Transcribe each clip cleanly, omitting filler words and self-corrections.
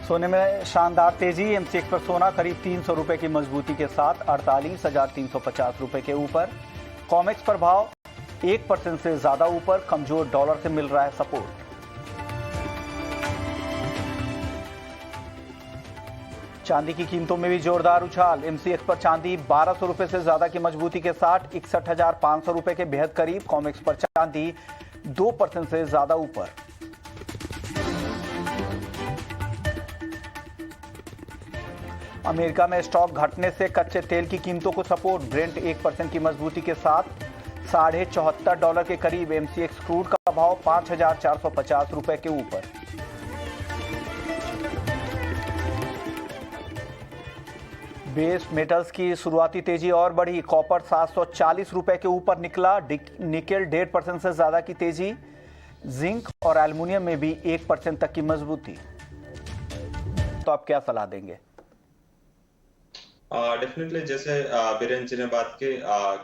सोने में शानदार तेजी। एमसीएक्स पर सोना करीब 300 रुपए की मजबूती के साथ 48,350 रुपए के ऊपर। कॉमेक्स पर भाव 1% से ज्यादा ऊपर, कमजोर डॉलर से मिल रहा है सपोर्ट। चांदी की कीमतों में भी जोरदार उछाल। एमसीएक्स पर चांदी 1200 रुपए से ज्यादा की मजबूती के साथ 61,500 रुपए के बेहद करीब। कॉमेक्स पर चांदी 2% से ज्यादा ऊपर। अमेरिका में स्टॉक घटने से कच्चे तेल की कीमतों को सपोर्ट। ब्रेंट 1% की मजबूती के साथ $74 के करीब। एमसीएक्स क्रूड का भाव 5,450 रुपए के ऊपर। बेस मेटल्स की शुरुआती तेजी और बढ़ी। कॉपर 740 रुपए के ऊपर निकला। निकेल 1.5% से ज्यादा की तेजी। जिंक और एल्युमिनियम में भी 1% तक की मजबूती। तो आप क्या सलाह देंगे? डेफिनेटली जैसे बीरेन जी ने बात की,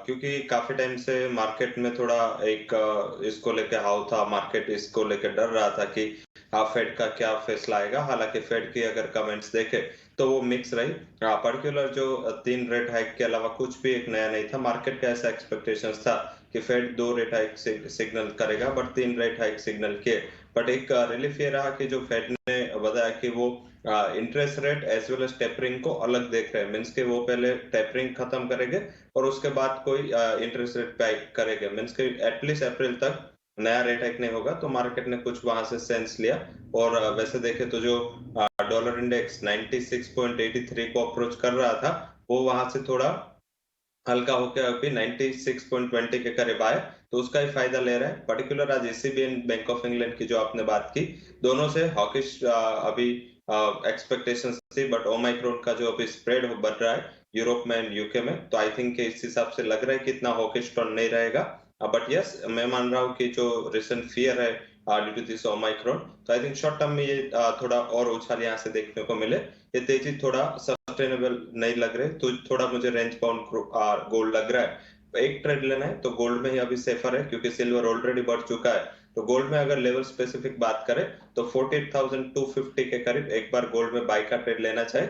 क्योंकि काफी टाइम से मार्केट में थोड़ा एक इसको लेके हाव था, मार्केट इसको लेके डर रहा था कि फेड का क्या फैसला आएगा। हालांकि फेड की अगर कमेंट्स देखे तो वो मिक्स रही। पर्टिकुलर जो 3 रेट हाइक के अलावा कुछ भी एक नया नहीं था। मार्केट का ऐसा एक्सपेक्टेशंस था कि फेड 2 रेट हाइक सिग्नल करेगा, बट 3 रेट हाइक सिग्नल किए। बट एक रिलीफ ये रहा कि जो फेड ने बताया कि वो interest rate as well as tapering को अलग देख रहे हैं। मीन्स के वो पहले टेपरिंग खत्म करेंगे और उसके बाद कोई इंटरेस्ट रेट पे हाइक करेंगे। मीन्स के एटलीस्ट अप्रैल तक नया रेट हाइक नहीं होगा। तो मार्केट ने कुछ वहां से सेंस लिया। और वैसे देखे तो जो डॉलर इंडेक्स 96.83 को अप्रोच कर रहा था, वो वहां से थोड़ा हल्का होकर अभी 96.20 के करीब आए, तो उसका ही फायदा ले रहा है। पर्टिकुलर आज ECB and bank of England की जो आपने बात की, दोनों से हॉकिश अभी एक्सपेक्टेशंस थी, बट ओमाइक्रोन का जो अभी स्प्रेड बढ़ रहा है यूरोप में एंड यूके में, तो आई थिंक इस हिसाब से लग रहा है कि इतना हॉकिश टर्न नहीं रहेगा। बट यस, मैं मान रहा हूँ कि जो रिसेंट फियर है ड्यू टू दिस ओमाइक्रोन, तो आई थिंक शॉर्ट टर्म में ये थोड़ा और उछाल यहाँ से देखने को मिले। ये तेजी थोड़ा सस्टेनेबल नहीं लग रहे, तो थोड़ा मुझे रेंज बाउंड गोल्ड लग रहा है। एक ट्रेड लेना है तो गोल्ड में ही अभी सेफर है, क्योंकि सिल्वर ऑलरेडी बढ़ चुका है। तो गोल्ड में अगर लेवल स्पेसिफिक बात करें तो 48,250 के करीब एक बार गोल्ड में बाय का ट्रेड लेना चाहे।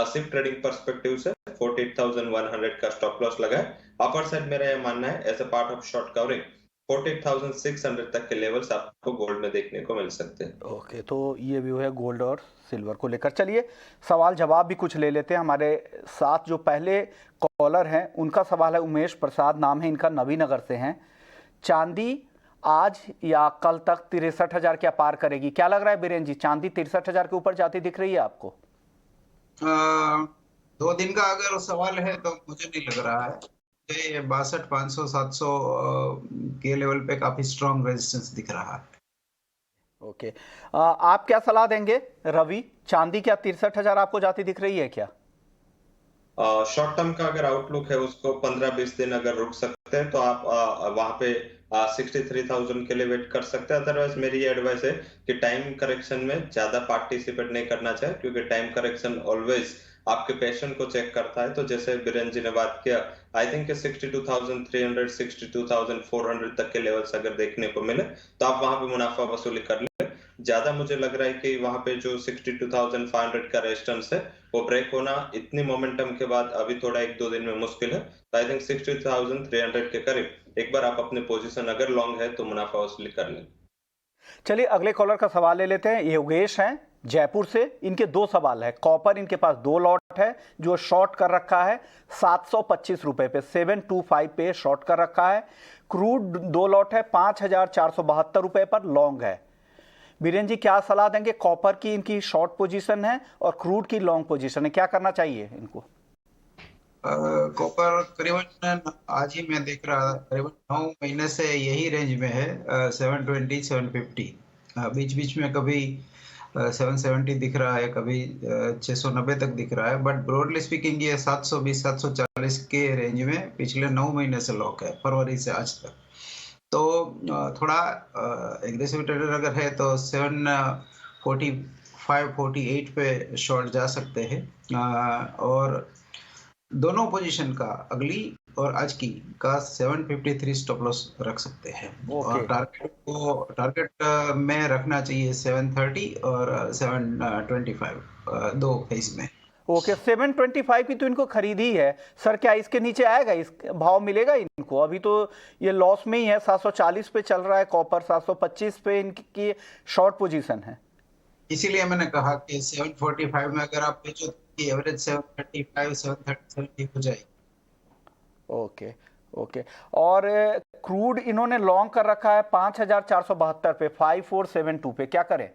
सिर्फ ट्रेडिंग पर्सपेक्टिव से 48,100 का स्टॉप लॉस लगा है। अपर साइड मेरा यह मानना है as a part of short covering 48,600 तक के लेवल्स आपको गोल्ड में देखने को मिल सकते हैं। ओके, तो ये व्यू है गोल्ड और सिल्वर को लेकर। चलिए सवाल जवाब भी कुछ ले लेते हैं। हमारे साथ जो पहले कॉलर हैं उनका सवाल है, उमेश प्रसाद नाम है इनका, नवीनगर से हैं। चांदी आज या कल तक 63,000 क्या पार करेगी? क्या लग रहा है बीरेन जी, चांदी 63,000 के ऊपर जाती दिख रही है आपको? 2 दिन का अगर सवाल है तो मुझे नहीं लग रहा है। 62,500 700 के लेवल पे काफी स्ट्रॉन्ग रेजिस्टेंस दिख रहा है। ओके, आप क्या सलाह देंगे रवि? चांदी क्या 63,000 आपको जाती दिख रही है क्या? शॉर्ट टर्म का अगर आउटलुक है उसको 15-20 दिन अगर रुक सकते हैं तो आप वहां पे 63,000 के लिए वेट कर सकते हैं। अदरवाइज मेरी ये एडवाइस है कि टाइम करेक्शन में ज्यादा पार्टिसिपेट नहीं करना चाहिए, क्योंकि टाइम करेक्शन ऑलवेज आपके पैशन को चेक करता है। तो जैसे बीरेन जी ने बात किया, आई थिंक 62,300 62,400 तक के लेवल्स अगर देखने को मिले तो आप वहां पे मुनाफा वसूली कर ले। ज्यादा मुझे लग रहा है कि वहां पे जो 62,500 का रेजिस्टेंस है वो ब्रेक होना इतनी मोमेंटम के बाद अभी थोड़ा 1-2 दिन में मुश्किल है। तो आई थिंक 60,300 के करीब एक बार आप अपने पोजीशन अगर लॉन्ग है तो मुनाफा वसूली कर लें। चलिए अगले कॉलर का सवाल ले लेते हैं। योगेश हैं जयपुर से। इनके 2 सवाल है। कॉपर इनके पास 2 लॉट है जो शॉर्ट कर रखा है 725 रुपए पे, 725 पे शॉर्ट कर रखा है। क्रूड 2 लॉट है 5,472 रुपए पर लॉन्ग है। बीरेन जी क्या सलाह देंगे? कॉपर की इनकी शॉर्ट पोजीशन है और क्रूड की लॉन्ग पोजीशन है, क्या करना चाहिए इनको? कॉपर करीबन आज ही मैं देख रहा था करीबन 9 महीने से यही रेंज में है, 720 750। बीच बीच में कभी 770 दिख रहा है, कभी 690 तक दिख रहा है, बट ब्रॉडली स्पीकिंग ये 720 740 के रेंज में पिछले 9 महीने से लॉक है, फरवरी से आज तक। तो थोड़ा एग्रेसिव ट्रेडर अगर है तो 745 48 पे शॉर्ट जा सकते हैं। और दोनों पोजीशन का अगली और आज की का 753 स्टॉप लॉस रख सकते हैं। ओके। और टारगेट में रखना चाहिए 730 और 725 दो फेज में। ओके, 725 की तो इनको खरीदी है सर, क्या इसके नीचे आएगा, इस भाव मिलेगा इनको? अभी तो ये लॉस में ही है, 740 पे चल रहा है कॉपर, 725 पे इनकी शॉर्ट पोजीशन है। इसीलिए मैंने कहा कि 745 में अगर आप बेचो तो एवरेज 735 730 हो जाएगी। Okay okay. और क्रूड इन्होंने लॉन्ग कर रखा है 5472 पे, 5472 पे, क्या करें?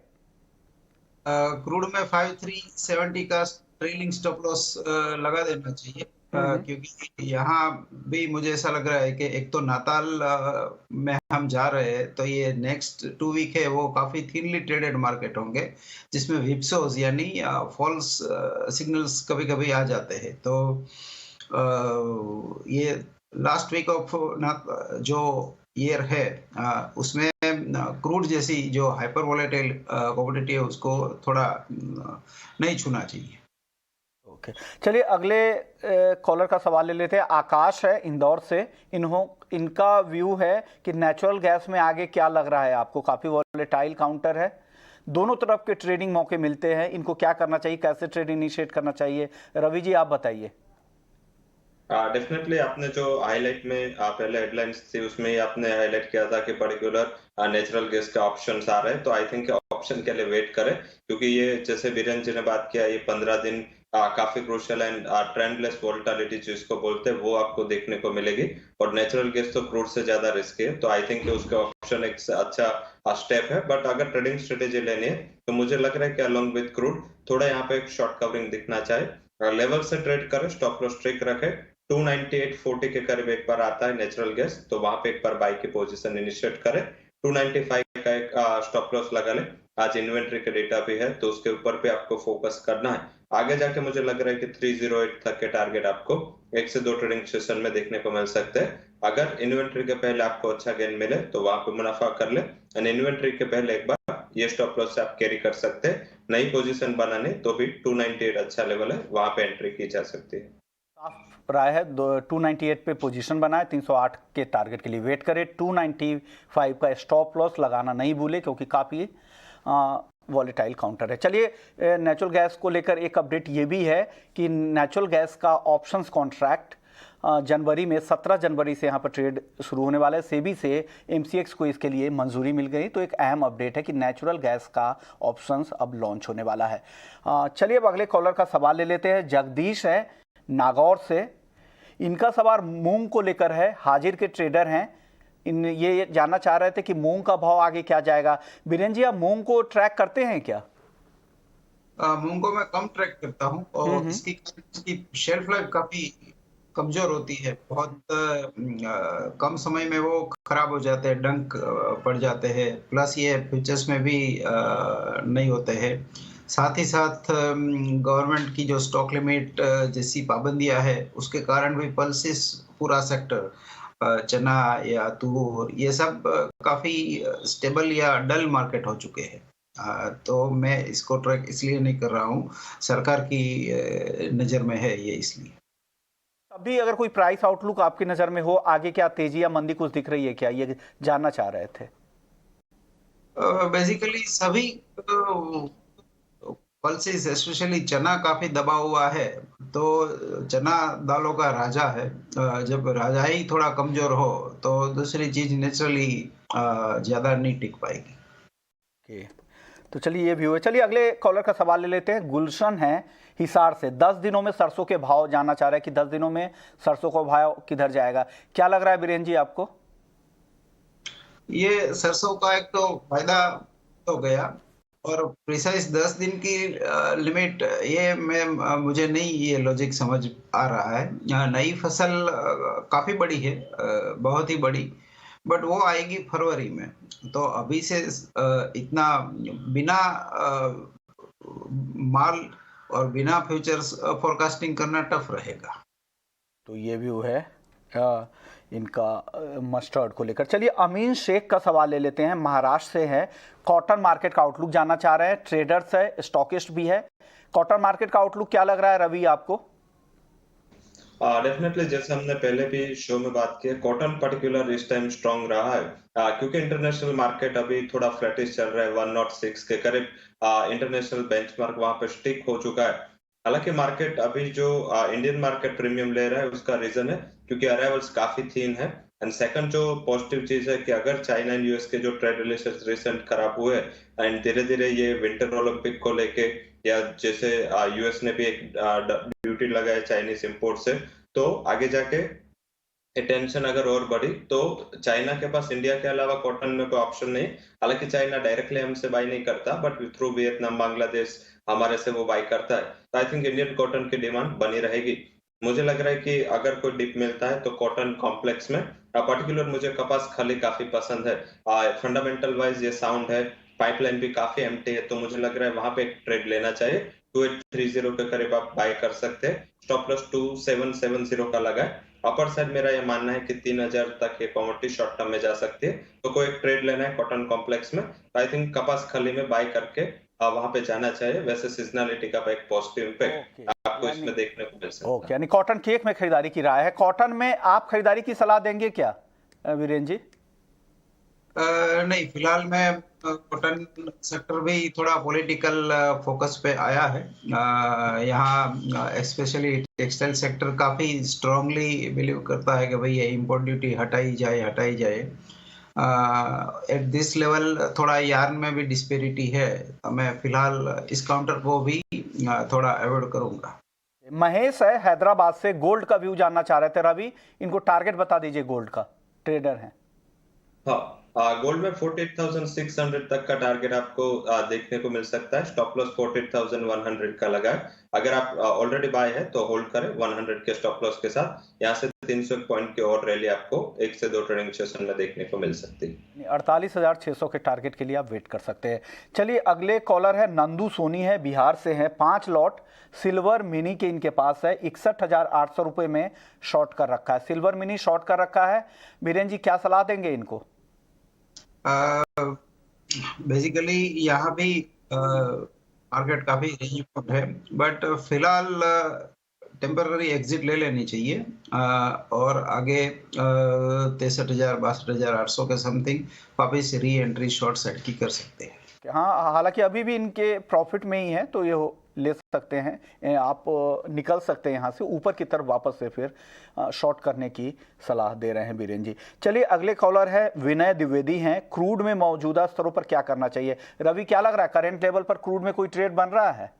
क्रूड में 5370 का ट्रेलिंग स्टॉप लॉस लगा देना चाहिए, क्योंकि यहाँ भी मुझे ऐसा लग रहा है कि एक तो नाताल में हम जा रहे हैं, तो ये नेक्स्ट 2 वीक है वो काफी थिनली ट्रेडेड मार्केट होंगे, जिसमें विप्सोस यानी फॉल्स सिग्नल्स कभी कभी आ जाते हैं। तो ये लास्ट वीक ऑफ जो ईयर है उसमें क्रूड जैसी जो हाइपर वोलेटाइल कमोडिटी है उसको थोड़ा नहीं छूना चाहिए। ओके, चलिए अगले कॉलर का सवाल ले लेते हैं। आकाश है इंदौर से। इनका व्यू है कि नेचुरल गैस में आगे क्या लग रहा है आपको? काफ़ी वोलेटाइल काउंटर है, दोनों तरफ के ट्रेडिंग मौके मिलते हैं, इनको क्या करना चाहिए, कैसे ट्रेड इनिशिएट करना चाहिए? रवि जी आप बताइए। डेफिनेटली आपने जो हाईलाइट में पहले हेडलाइंस थी उसमें ही आपने हाईलाइट किया था कि पर्टिकुलर नेचुरल गैस के ऑप्शंस आ रहे हैं, तो आई थिंक ऑप्शन के लिए वेट करें, क्योंकि ये जैसे वीरेंद्र जी ने बात किया, ये 15 दिन काफी क्रूशियल एंड ट्रेंडलेस वोलेटिलिटी जिसको बोलते हैं वो आपको देखने को मिलेगी। और नेचुरल गैस तो क्रूड से ज्यादा रिस्क है, तो आई थिंक उसका ऑप्शन एक अच्छा स्टेप है। बट अगर ट्रेडिंग स्ट्रेटेजी लेनी है तो मुझे लग रहा है कि अलोंग विद क्रूड थोड़ा यहाँ पे एक शॉर्ट कवरिंग दिखना चाहिए। लेवल से ट्रेड करें, स्टॉप लॉस ट्रिक रखे, 298.40 के करीब एक बार आता है नेचुरल गैस, तो वहां पे एक बार बाई की पोजीशन इनिशिएट करें। 295 का एक स्टॉप लॉस लगा ले। आज इन्वेंट्री का डेटा भी है तो उसके ऊपर पे आपको फोकस करना है। आगे जाके मुझे लग रहा है कि 308 तक के टारगेट आपको 1 से 2 ट्रेडिंग सेशन में देखने को मिल सकते हैं। अगर इन्वेंट्री के पहले आपको अच्छा गेन मिले तो वहां पे मुनाफा कर ले, एंड इन्वेंट्री के पहले एक बार ये स्टॉप लॉस से आप कैरी कर सकते हैं। नई पोजीशन बनाने तो भी 298 अच्छा लेवल है, वहां पे एंट्री की जा सकती है। साफ राय है, 298 पे पोजीशन बनाए, 308 के टारगेट के लिए वेट करें। 295 का स्टॉप लॉस लगाना नहीं भूले, क्योंकि काफ़ी वॉलेटाइल काउंटर है। चलिए नेचुरल गैस को लेकर एक अपडेट ये भी है कि नेचुरल गैस का ऑप्शंस कॉन्ट्रैक्ट जनवरी में 17 जनवरी से यहाँ पर ट्रेड शुरू होने वाला है। सेबी से एमसीएक्स को इसके लिए मंजूरी मिल गई, तो एक अहम अपडेट है कि नेचुरल गैस का ऑप्शंस अब लॉन्च होने वाला है। चलिए अब अगले कॉलर का सवाल ले लेते हैं। जगदीश है नागौर से। इनका सवाल मूंग को लेकर है, हाजिर के ट्रेडर हैं। ये जानना चाह रहे थे कि मूंग का भाव आगे क्या जाएगा। बीरेन जी आप मूंग को ट्रैक करते हैं क्या? मूंग को मैं कम ट्रैक करता हूं, और इसकी शेल्फ लाइफ काफी कमजोर होती है। बहुत कम समय में वो खराब हो जाते हैं, डंक पड़ जाते हैं। प्लस ये फ्यूचर्स में भी नहीं होते हैं। साथ ही साथ गवर्नमेंट की जो स्टॉक लिमिट जैसी पाबंदियां है उसके कारण भी पल्सेस पूरा सेक्टर, चना या तूर, ये सब काफी स्टेबल या डल मार्केट हो चुके हैं। तो मैं इसको ट्रैक इसलिए नहीं कर रहा हूँ, सरकार की नज़र में है ये इसलिए। अभी अगर कोई प्राइस आउटलुक आपकी नज़र में हो, आगे क्या तेजी या मंदी कुछ दिख रही है क्या, ये जानना चाह रहे थे। बेसिकली सभी पल्सेस, स्पेशली चना काफी दबा हुआ है, तो चना दालों का राजा है। जब राजा ही थोड़ा कमजोर हो तो दूसरी चीज नेचुरली ज्यादा नहीं टिक पाएगी। तो चलिए ये भी हुए। चलिए अगले कॉलर का सवाल ले लेते हैं। गुलशन है हिसार से। 10 दिनों में सरसों के भाव जानना चाह रहे हैं कि 10 दिनों में सरसों का भाव किधर जाएगा, क्या लग रहा है बीरेन जी आपको? ये सरसों का एक तो फायदा हो गया, और प्रिसाइज 10 दिन की लिमिट, ये मुझे नहीं ये लॉजिक समझ आ रहा है। नई फसल काफी बड़ी है, बहुत ही बड़ी, बट वो आएगी फरवरी में, तो अभी से इतना बिना माल और बिना फ्यूचर्स फोरकास्टिंग करना टफ रहेगा। तो ये व्यू है इनका मस्टर्ड को लेकर। चलिए अमीन शेख का सवाल ले लेते हैं, महाराष्ट्र से है। कॉटन मार्केट का आउटलुक जानना चाह रहे हैं। ट्रेडर्स है, स्टॉकिस्ट भी है। कॉटन मार्केट का आउटलुक क्या लग रहा है रवि आपको? डेफिनेटली जैसे हमने पहले भी शो में बात की है, कॉटन पर्टिकुलर इस टाइम स्ट्रांग रहा है क्योंकि इंटरनेशनल मार्केट अभी थोड़ा फ्लैटिश चल रहा है 106 के करीब। इंटरनेशनल बेंचमार्क वहां पे स्टिक हो चुका है। हालांकि मार्केट अभी जो इंडियन मार्केट प्रीमियम ले रहा है उसका रीजन है क्योंकि अराइवल्स काफी थीन है। एंड सेकंड जो पॉजिटिव चीज है कि अगर चाइना एंड यूएस के जो ट्रेड रिलेशन रिसेंट खराब हुए एंड धीरे धीरे ये विंटर ओलंपिक को लेके या जैसे यूएस ने भी एक ड्यूटी लगाया चाइनीज इंपोर्ट से, तो आगे जाके टेंशन अगर और बढ़ी तो चाइना के पास इंडिया के अलावा कॉटन में कोई ऑप्शन नहीं। हालांकि चाइना डायरेक्टली हमसे बाई नहीं करता बट थ्रू वियतनाम बांग्लादेश हमारे से वो बाई करता है। तो आई थिंक इंडियन कॉटन की डिमांड बनी रहेगी। मुझे लग रहा है कि अगर कोई डिप मिलता है तो कॉटन कॉम्प्लेक्स में पर्टिकुलर मुझे कपास खली काफी पसंद है। फंडामेंटल वाइज ये साउंड है, पाइपलाइन भी काफी एम्प्टी है, तो मुझे लग रहा है वहां पे एक ट्रेड लेना चाहिए। 2830 के करीब आप बाय कर सकते हैं। स्टॉप लॉस 2770 का लगा है। अपर साइड मेरा ये मानना है कि 3000 तक ये कमोडिटी शॉर्ट टर्म में जा सकती है। तो कोई एक ट्रेड लेना है कॉटन कॉम्प्लेक्स में, आई थिंक कपास खली में बाय करके वहां पे जाना चाहिए। वैसे सीजनलिटी का एक पॉजिटिव इम्पैक्ट आपको इसमें देखने को मिल सकता है। यानी कॉटन केक में खरीदारी की राय है। कॉटन में आप खरीदारी की सलाह देंगे क्या वीरेंद्र जी? नहीं, फिलहाल मैं कॉटन सेक्टर भी थोड़ा पॉलिटिकल फोकस पे आया है। यहाँ स्पेशली टेक्सटाइल सेक्टर काफी स्ट्रांगली बिलीव करता है कि भाई ये इम्पोर्ट ड्यूटी हटाई जाए। एट दिस लेवल थोड़ा यार्न में भी डिस्पेरिटी है। मैं फिलहाल इस काउंटर को भी थोड़ा अवॉइड करूंगा। महेश है हैदराबाद से, गोल्ड का व्यू जानना चाह रहे थे। रवि, इनको टारगेट बता दीजिए, गोल्ड का ट्रेडर हैं। हाँ, गोल्ड में 48,600 तक का टारगेट आपको देखने को मिल सकता है। स्टॉप लॉस 48,100 का लगा है। अगर आप ऑलरेडी बाय है तो होल्ड करें 100 के स्टॉप लॉस के साथ। यहाँ से 300 पॉइंट की और रैली आपको 1 से 2 ट्रेडिंग सेशन में देखने को मिल सकती है। 48,600 के टारगेट के लिए आप वेट कर सकते हैं। चलिए, अगले कॉलर है नंदू सोनी है, बिहार से हैं। 5 लॉट सिल्वर मिनी के इनके पास है। 61,800 रुपये में शॉर्ट कर रखा है। सिल्वर मिनी शॉर्ट कर रखा है। वीरेंद्र जी, क्या सलाह देंगे इनको? बेसिकली यहाँ भी मार्केट काफी रेंज है, बट फिलहाल टेम्पररी एग्जिट ले लेनी चाहिए और आगे 63,000 62,800 के समथिंग वापस री एंट्री शॉर्ट सेट की कर सकते हैं। हाँ, हालांकि अभी भी इनके प्रॉफिट में ही है, तो ये ले सकते हैं। आप निकल सकते हैं यहाँ से ऊपर की तरफ वापस से फिर शॉर्ट करने की सलाह दे रहे हैं वीरेंद्र जी। चलिए, अगले कॉलर है विनय द्विवेदी हैं। क्रूड में मौजूदा स्तरों पर क्या करना चाहिए? रवि, क्या लग रहा है, करंट लेवल पर क्रूड में कोई ट्रेड बन रहा है?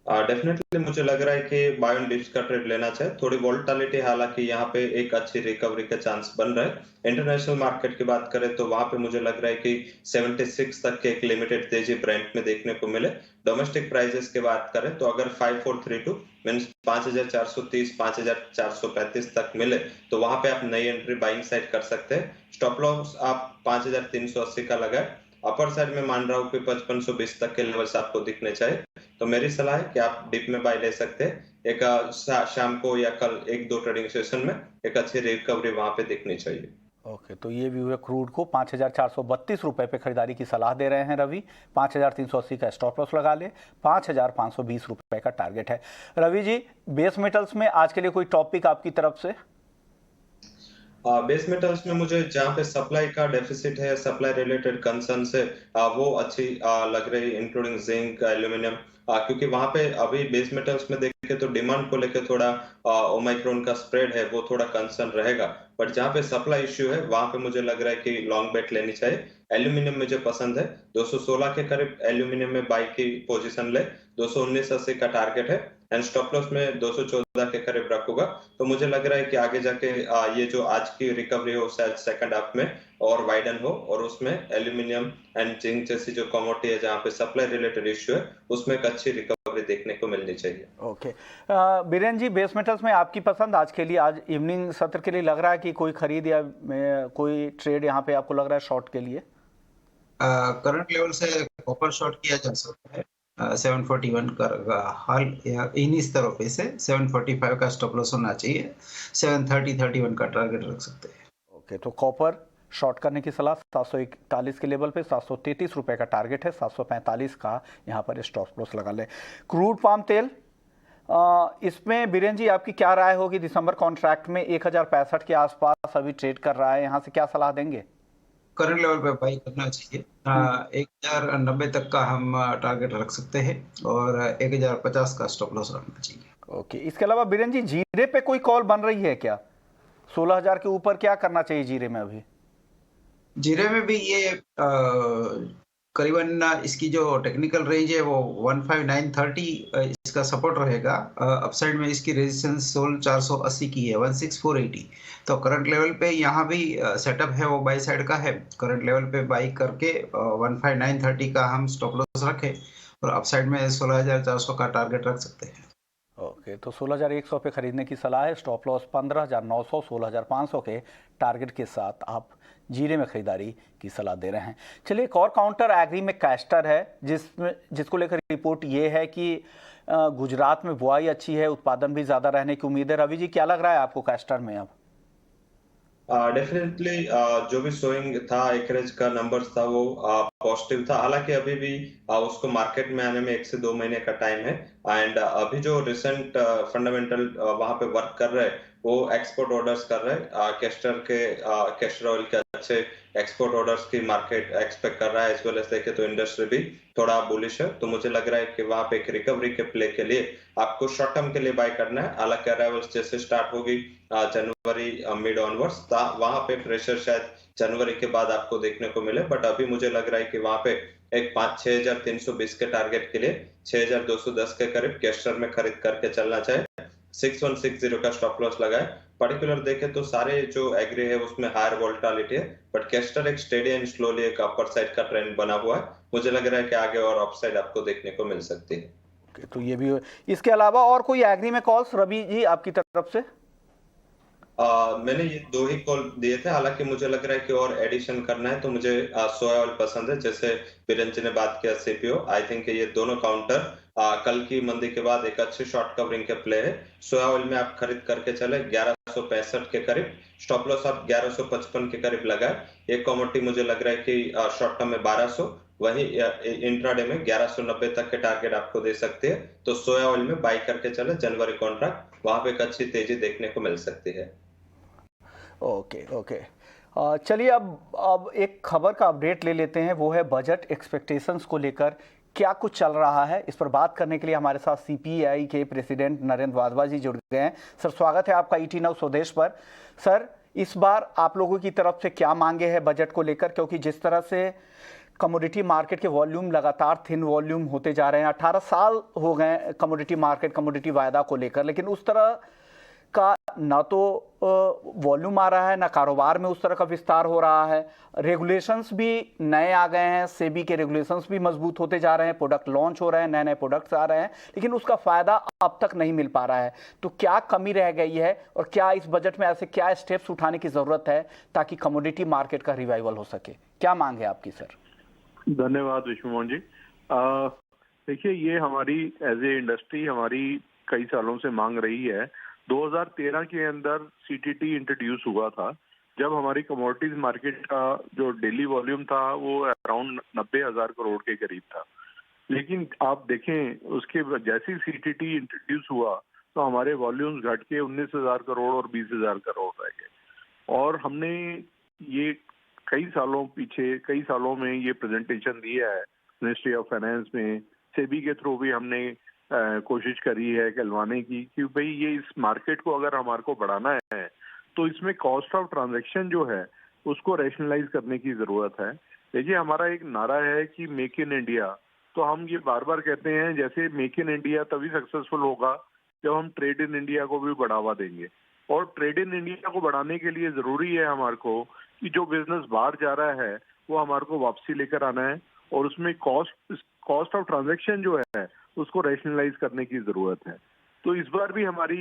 डेफिनेटली मुझे लग रहा है कि बाय ऑन डिप्स का ट्रेड लेना चाहिए। थोड़ी वोलेटिलिटी, हालांकि यहाँ पे एक अच्छी रिकवरी के चांस बन रहे हैं। इंटरनेशनल मार्केट की बात करें तो वहां पे मुझे लग रहा है कि 76 तक के एक लिमिटेड तेजी ब्रेंट में देखने को मिले। डोमेस्टिक प्राइसेस की बात करें तो अगर 5432 मींस 5430 5435 तक मिले तो वहां पे आप नई एंट्री बाइंग साइड कर सकते हैं। स्टॉप लॉस आप 5380 का लगाए। अपर साइड में मान रहा हूँ कि 5520 तक के लेवल्स आपको दिखने चाहिए। तो मेरी सलाह है कि आप डिप में बाय ले सकते हैं। एक शाम को या कल 1-2 ट्रेडिंग सेशन में एक अच्छी रिकवरी वहां पे दिखनी चाहिए। ओके, तो ये व्यू है क्रूड को 5,432 रुपए पे खरीदारी की सलाह दे रहे हैं रवि। 5,380 का स्टॉप लॉस लगा ले। 5,520 रुपए का टारगेट है। रवि जी, बेस मेटल्स में आज के लिए कोई टॉपिक आपकी तरफ से? बेस मेटल्स में मुझे जहाँ पे सप्लाई का डेफिसिट है, सप्लाई रिलेटेड कंसर्न से वो अच्छी लग रही, इंक्लूडिंग जिंक, एल्यूमिनियम, क्योंकि वहां पे अभी बेस मेटल्स में देखें तो डिमांड को लेकर थोड़ा ओमाइक्रोन का स्प्रेड है, वो थोड़ा कंसर्न रहेगा। बट जहाँ पे सप्लाई इश्यू है वहां पे मुझे लग रहा है कि लॉन्ग बेट लेनी चाहिए। एल्यूमिनियम मुझे पसंद है। 216 के करीब एल्यूमिनियम में बाई की पोजीशन ले। 219.80 का टारगेट है एंड स्टॉप लॉस में 214 के करीब रखूंगा। तो मुझे लग रहा है कि आगे जाके ये जो आज की रिकवरी हो शायद सेकंड हाफ में और वाइडन हो और उसमें एल्यूमिनियम एंड जिंक जैसी जो कमोडिटी है जहाँ पे सप्लाई रिलेटेड इश्यू है उसमें एक अच्छी रिकवरी देखने को मिलनी चाहिए। ओके, बीरेन जी, बेस मेटल्स में आपकी पसंद आज के लिए, आज इवनिंग सत्र के लिए लग रहा है कि कोई खरीद या कोई ट्रेड यहाँ पे आपको लग रहा है शॉर्ट के लिए? करंट लेवल से कॉपर शॉर्ट किया जा सकता है। 741 का हाल इन्हीं स्तरों पे से 745 का स्टॉप लॉस होना चाहिए। 730-31 का टारगेट रख सकते हैं। ओके, तो कॉपर शॉर्ट करने की सलाह 741 के लेवल पे। 733 रुपए का टारगेट है। 745 का यहाँ पर स्टॉप लॉस लगा ले। क्रूड पाम तेल इसमें बीरेन जी आपकी क्या राय होगी? दिसंबर कॉन्ट्रैक्ट में 1065 के आसपास अभी ट्रेड कर रहा है, यहाँ से क्या सलाह देंगे? करंट लेवल पे बाई करना चाहिए। 1090 तक का हम टारगेट रख सकते हैं और 1050 का स्टॉप लॉस रखना चाहिए। ओके, इसके अलावा बीरेन जी जीरे पे कोई कॉल बन रही है क्या? 16,000 के ऊपर क्या करना चाहिए जीरे में अभी? जीरे में भी ये करीबन इसकी जो टेक्निकल रेंज है वो 15930 इसका सपोर्ट रहेगा। अपसाइड में इसकी रेजिस्टेंस 480 की है, 16480। तो करंट लेवल पे यहाँ भी सेटअप है वो बाई साइड का है। करंट लेवल पे बाई करके 15930 का हम स्टॉप लॉस रखें और अपसाइड में 16400 का टारगेट रख सकते हैं। ओके, तो 16,100 पे खरीदने की सलाह है। स्टॉप लॉस 15,900, 16,500 के टारगेट के साथ आप जीरे में खरीदारी की सलाह दे रहे हैं। चलिए, एक और काउंटर एग्री में कैस्टर है जिसको लेकर रिपोर्ट ये है कि गुजरात में बुआई अच्छी है, उत्पादन भी ज़्यादा रहने की उम्मीद है। रवि जी, क्या लग रहा है आपको कैस्टर में अब? डेफिनेटली जो भी सोइंग था एकरेज का नंबर्स था वो पॉजिटिव था। हालांकि अभी भी उसको मार्केट में आने में 1 से 2 महीने का टाइम है। एंड अभी जो रिसेंट फंडामेंटल वहां पे वर्क कर रहे हैं वो एक्सपोर्ट ऑर्डर्स कर रहे हैं। कैस्टर ऑयल के अच्छे एक्सपोर्ट ऑर्डर्स की मार्केट एक्सपेक्ट कर रहा है। इस वजह से देखे तो इंडस्ट्री भी थोड़ा बुलिश है। तो मुझे लग रहा है कि वहां पे एक रिकवरी के प्ले के लिए आपको शॉर्ट टर्म के लिए बाय करना है। हालांकि अराइवल्स जैसे स्टार्ट होगी जनवरी मिड ऑनवर्ड्स, वहां पे प्रेशर शायद जनवरी के बाद आपको देखने को मिले। बट अभी मुझे लग रहा है कि वहां पे एक 6,320 के टारगेट के लिए 6,210 के करीब कैस्टर में खरीद करके चलना चाहिए। 6160 का स्टॉप लॉस लगाए। पर्टिकुलर देखे तो सारे जो एग्री है उसमें हायर वोलेटिलिटी है, बट कैस्टर एक स्टेडी एंड स्लोली एक अपर साइड का ट्रेंड बना हुआ है। मुझे लग रहा है कि आगे और अपसाइड आपको देखने को मिल सकती है। तो ये भी, इसके अलावा और कोई एग्री में कॉल्स रवि जी आपकी तरफ से? मैंने ये 2 ही कॉल दिए थे। हालांकि मुझे लग रहा है कि और एडिशन करना है तो मुझे सोया ऑयल पसंद है। जैसे बीरेन जी ने बात किया सीपीओ, आई थिंक ये दोनों काउंटर कल की मंदी के बाद एक अच्छे शॉर्ट कवरिंग के प्ले है। सोया ऑयल में आप खरीद करके चले 1165 के करीब, स्टॉप लॉस आप 1155 के करीब लगाए। एक कमोडिटी मुझे लग रहा है कि शॉर्ट टर्म में 1200, वही इंट्राडे में 1190 तक के टारगेट आपको दे सकते हैं। तो सोया ऑयल में बाई करके चले जनवरी कॉन्ट्रैक्ट, वहां पे एक अच्छी तेजी देखने को मिल सकती है। ओके ओके, चलिए अब एक खबर का अपडेट ले लेते हैं, वो है बजट एक्सपेक्टेशंस को लेकर क्या कुछ चल रहा है। इस पर बात करने के लिए हमारे साथ सीपीआई के प्रेसिडेंट नरेंद्र वाधवा जी जुड़ गए हैं। सर, स्वागत है आपका ईटी नाउ स्वदेश पर। सर, इस बार आप लोगों की तरफ से क्या मांगे हैं बजट को लेकर? क्योंकि जिस तरह से कमोडिटी मार्केट के वॉल्यूम लगातार थिन वॉल्यूम होते जा रहे हैं, 18 साल हो गए कमोडिटी मार्केट कमोडिटी वायदा को लेकर, लेकिन उस तरह का ना तो वॉल्यूम आ रहा है, ना कारोबार में उस तरह का विस्तार हो रहा है। रेगुलेशंस भी नए आ गए हैं, सेबी के रेगुलेशंस भी मजबूत होते जा रहे हैं, प्रोडक्ट लॉन्च हो रहे हैं, नए नए प्रोडक्ट्स आ रहे हैं, लेकिन उसका फायदा अब तक नहीं मिल पा रहा है। तो क्या कमी रह गई है और क्या इस बजट में ऐसे क्या स्टेप्स उठाने की जरूरत है ताकि कमोडिटी मार्केट का रिवाइवल हो सके? क्या मांग है आपकी सर? धन्यवाद विश्वमोहन जी। देखिए, ये हमारी एज ए इंडस्ट्री हमारी कई सालों से मांग रही है। 2013 के अंदर सीटीटी इंट्रोड्यूस हुआ था, जब हमारी कमोडिटीज मार्केट का जो डेली वॉल्यूम था वो अराउंड 90,000 करोड़ के करीब था। लेकिन आप देखें उसके जैसे सीटीटी इंट्रोड्यूस हुआ तो हमारे वॉल्यूम्स घट के 19,000 करोड़ और 20,000 करोड़ रह गए। और हमने ये कई सालों में ये प्रेजेंटेशन दिया है मिनिस्ट्री ऑफ फाइनेंस में, सेबी के थ्रू भी हमने कोशिश करी है कहलवाने की कि भाई ये इस मार्केट को अगर हमारे को बढ़ाना है तो इसमें कॉस्ट ऑफ ट्रांजैक्शन जो है उसको रैशनलाइज करने की जरूरत है। देखिए, हमारा एक नारा है कि मेक इन इंडिया, तो हम ये बार बार कहते हैं जैसे मेक इन इंडिया तभी सक्सेसफुल होगा जब हम ट्रेड इन इंडिया को भी बढ़ावा देंगे। और ट्रेड इन इंडिया को बढ़ाने के लिए जरूरी है हमारे को कि जो बिजनेस बाहर जा रहा है वो हमारे को वापसी लेकर आना है और उसमें कॉस्ट ऑफ ट्रांजैक्शन जो है उसको रैशनलाइज करने की जरूरत है। तो इस बार भी हमारी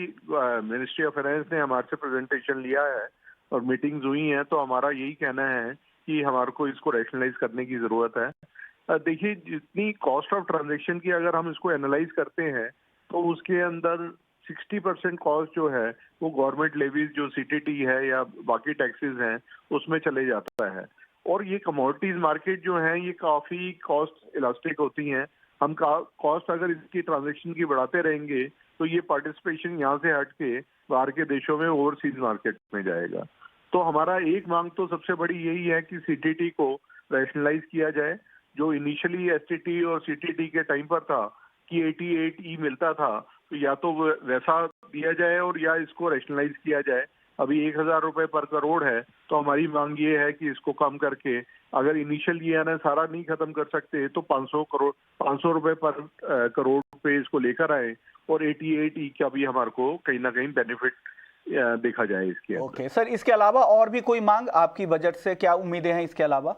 मिनिस्ट्री ऑफ फाइनेंस ने हमारे से प्रेजेंटेशन लिया है और मीटिंग्स हुई हैं, तो हमारा यही कहना है कि हमारे को इसको रैशनलाइज करने की जरूरत है। देखिए, जितनी कॉस्ट ऑफ ट्रांजैक्शन की अगर हम इसको एनालाइज करते हैं तो उसके अंदर 60% कॉस्ट जो है वो गवर्नमेंट लेवीज जो सीटीटी है या बाकी टैक्सेस हैं उसमें चले जाता है। और ये कमोडिटीज मार्केट जो है ये काफी कॉस्ट इलास्टिक होती हैं। हम कॉस्ट अगर इसकी ट्रांजैक्शन की बढ़ाते रहेंगे तो ये पार्टिसिपेशन यहाँ से हट के बाहर के देशों में ओवरसीज मार्केट में जाएगा। तो हमारा एक मांग तो सबसे बड़ी यही है कि सीटीटी को रैशनलाइज किया जाए। जो इनिशियली एसटीटी और सीटीटी के टाइम पर था कि 88E मिलता था, तो या तो वैसा दिया जाए और या इसको रैशनलाइज किया जाए। अभी 1000 रुपए पर करोड़ है, तो हमारी मांग ये है कि इसको कम करके, अगर इनिशियल ये ना सारा नहीं खत्म कर सकते तो 500 रुपए पर करोड़ पे इसको लेकर आए और 88E का भी हमारे को कहीं ना कहीं बेनिफिट देखा जाए इसके। ओके सर, इसके अलावा और भी कोई मांग आपकी बजट से क्या उम्मीदें हैं इसके अलावा?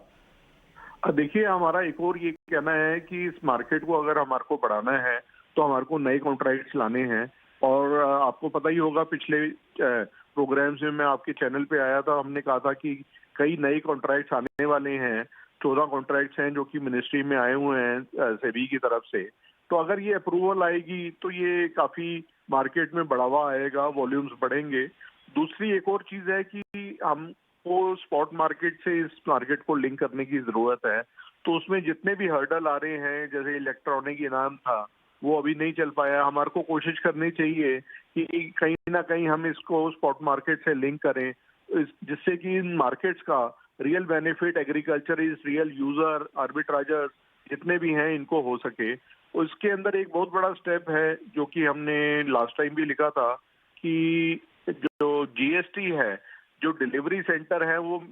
देखिए, हमारा एक और ये कहना है कि इस मार्केट को अगर हमारे को बढ़ाना है तो हमारे को नए कॉन्ट्रैक्ट्स लाने हैं। और आपको पता ही होगा, पिछले प्रोग्राम्स में मैं आपके चैनल पे आया था, हमने कहा था कि कई नए कॉन्ट्रैक्ट्स आने वाले हैं। 14 कॉन्ट्रैक्ट्स हैं जो कि मिनिस्ट्री में आए हुए हैं सेबी की तरफ से। तो अगर ये अप्रूवल आएगी तो ये काफी मार्केट में बढ़ावा आएगा, वॉल्यूम्स बढ़ेंगे। दूसरी एक और चीज है कि हमको स्पॉट मार्केट से इस मार्केट को लिंक करने की जरूरत है। तो उसमें जितने भी हर्डल आ रहे हैं, जैसे इलेक्ट्रॉनिक इनाम था, वो अभी नहीं चल पाया। हमारे को कोशिश करनी चाहिए कि कहीं ना कहीं हम इसको स्पॉट मार्केट से लिंक करें, जिससे कि इन मार्केट्स का real benefit agriculturist, real user, arbitrageurs जितने भी हैं इनको हो सके। उसके अंदर एक बहुत बड़ा स्टेप है जो कि हमने लास्ट टाइम भी लिखा था कि जो जीएसटी है, जो डिलीवरी सेंटर है वो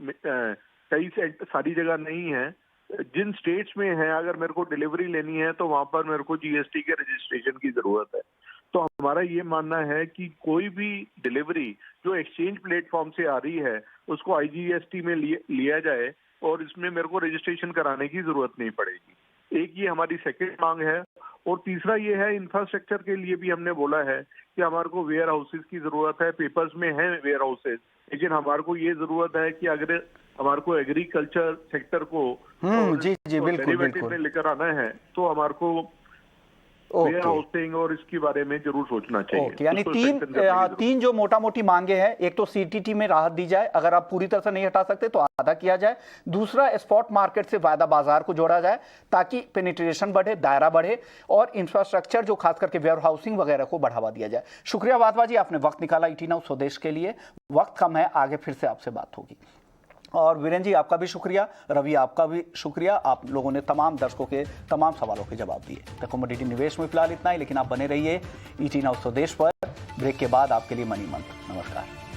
सारी जगह नहीं है। जिन स्टेट्स में है, अगर मेरे को डिलीवरी लेनी है तो वहां पर मेरे को जीएसटी के रजिस्ट्रेशन की जरूरत है। तो हमारा ये मानना है कि कोई भी डिलीवरी जो एक्सचेंज प्लेटफॉर्म से आ रही है उसको आईजीएसटी में लिया जाए और इसमें मेरे को रजिस्ट्रेशन कराने की जरूरत नहीं पड़ेगी। एक ये हमारी सेकेंड मांग है। और तीसरा ये है, इंफ्रास्ट्रक्चर के लिए भी हमने बोला है कि हमारे को वेयर हाउसेज की जरूरत है। पेपर्स में है वेयर हाउसेज, लेकिन हमारे को ये जरूरत है कि अगर हमारे को एग्रीकल्चर सेक्टर को जी बिल्कुल में लेकर आना है तो हमारे को वेयर हाउसिंग और इसके बारे में जरूर सोचना चाहिए। यानी तीन जो मोटा मोटी मांगे हैं, एक तो सीटीटी में राहत दी जाए, अगर आप पूरी तरह से नहीं हटा सकते तो आधा किया जाए। दूसरा, स्पॉट मार्केट से वायदा बाजार को जोड़ा जाए ताकि पेनिट्रेशन बढ़े, दायरा बढ़े, और इंफ्रास्ट्रक्चर जो खास करके वेयर हाउसिंग वगैरह को बढ़ावा दिया जाए। शुक्रिया वाधवा जी, आपने वक्त निकाला ईटी नाउ स्वदेश के लिए। वक्त कम है, आगे फिर से आपसे बात होगी। और वीरेन जी आपका भी शुक्रिया, रवि आपका भी शुक्रिया, आप लोगों ने तमाम दर्शकों के तमाम सवालों के जवाब दिए। कमोडिटी निवेश में फिलहाल इतना ही, लेकिन आप बने रहिए ईटी नाउ स्वदेश पर। ब्रेक के बाद आपके लिए मनी मंत्र। नमस्कार।